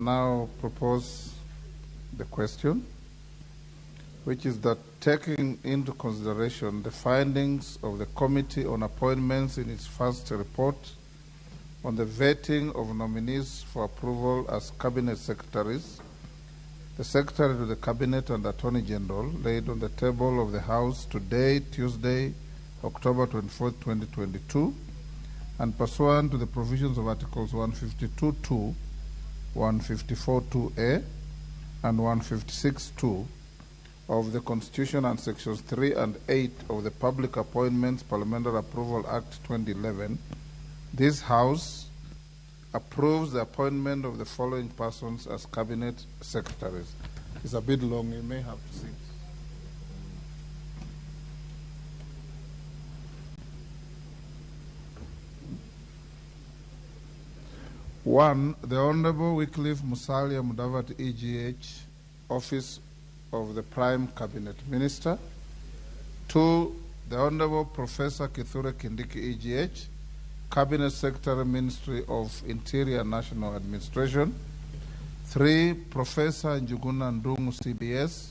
Now propose the question, which is that taking into consideration the findings of the Committee on Appointments in its first report on the vetting of nominees for approval as Cabinet Secretaries, the Secretary to the Cabinet and Attorney General laid on the table of the House today, Tuesday, October 24, 2022, and pursuant to the provisions of Articles 152.2, 154.2a, and 156.2 of the Constitution and Sections 3 and 8 of the Public Appointments Parliamentary Approval Act 2011, this House approves the appointment of the following persons as Cabinet Secretaries. It's a bit long, you may have to sit. One, the Honorable Wycliffe Musalia Mudavadi, EGH, Office of the Prime Cabinet Minister. Two, the Honorable Professor Kithure Kindiki, EGH, Cabinet Secretary, Ministry of Interior and National Administration. Three, Professor Njuguna Ndungu, CBS,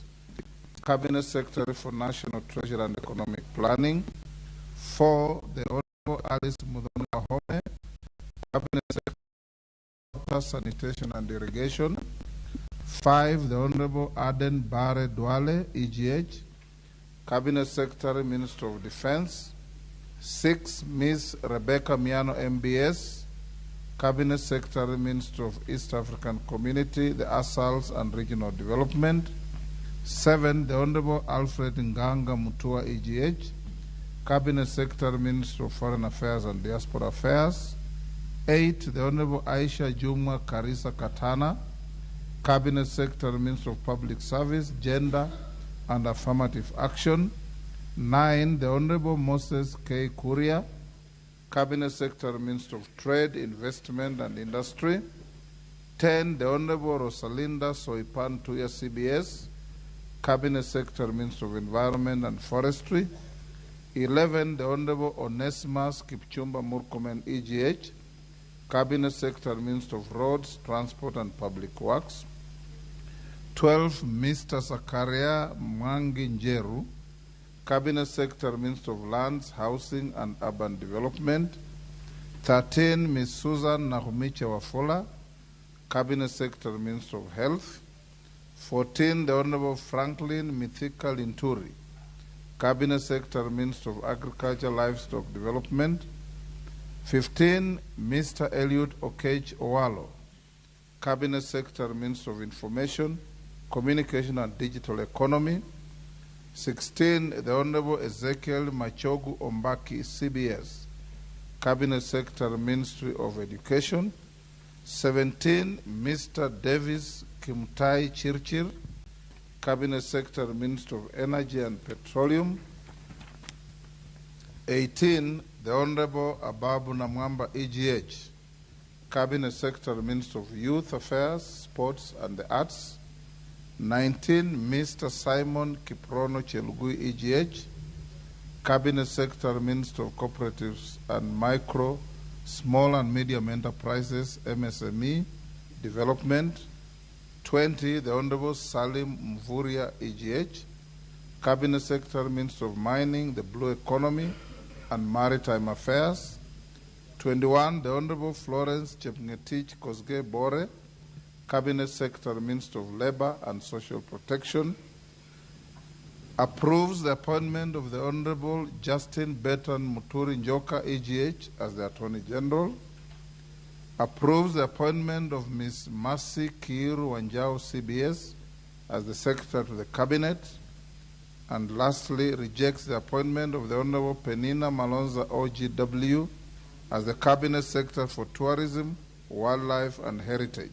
Cabinet Secretary for National Treasury and Economic Planning. Four, the Honorable Alice Muthoni Ahome, Cabinet Secretary for Sanitation and Irrigation. Five, the Honorable Aden Bare Duale, EGH, Cabinet Secretary, Minister of Defense. Six, Ms. Rebecca Miano, MBS, Cabinet Secretary, Minister of East African Community, the ASALs and Regional Development. Seven, the Honorable Alfred Nganga Mutua, EGH, Cabinet Secretary, Minister of Foreign Affairs and Diaspora Affairs. Eight, the Honorable Aisha Jumwa Karisa Katana, Cabinet Secretary, Minister of Public Service, Gender and Affirmative Action. Nine, the Honorable Moses K. Kuria, Cabinet Secretary, Minister of Trade, Investment and Industry. 10, the Honorable Rosalinda Soipan Tuya, CBS, Cabinet Secretary, Minister of Environment and Forestry. 11, the Honorable Onesimus Kipchumba Murkomen, EGH, Cabinet Secretary, Minister of Roads, Transport and Public Works. 12, Mr. Zakaria Mwangi Njeru, Cabinet Secretary, Minister of Lands, Housing and Urban Development. 13, Ms. Susan Nahumiche Wafula, Cabinet Secretary, Minister of Health. 14, the Honorable Franklin Mithika Linturi, Cabinet Secretary, Minister of Agriculture, Livestock Development. 15, Mr. Eliud Okech Owalo, Cabinet Secretary, Minister of Information, Communication and Digital Economy. 16, the Honorable Ezekiel Machogu Ombaki, CBS, Cabinet Secretary, Ministry of Education. 17, Mr. Davis Kimtai Chirchir, Cabinet Secretary, Minister of Energy and Petroleum. 18, the Honorable Ababu Namwamba, EGH, Cabinet Secretary, Minister of Youth Affairs, Sports and the Arts. 19, Mr. Simon Kiprono Chelugui, EGH, Cabinet Secretary, Minister of Cooperatives and Micro, Small and Medium Enterprises, MSME, Development. 20, the Honorable Salim Mvuria, EGH, Cabinet Secretary, Minister of Mining, the Blue Economy and Maritime Affairs. 21, the Honorable Florence Chepngetich Kosgei Bore, Cabinet Secretary, Minister of Labor and Social Protection. Approves the appointment of the Honorable Justin Beton Muturi Njoka, EGH, as the Attorney General. Approves the appointment of Ms. Mercy Kiiru Wanjao, CBS, as the Secretary to the Cabinet. And lastly, rejects the appointment of the Honorable Penina Malonza, OGW, as the Cabinet Secretary for Tourism, Wildlife and Heritage.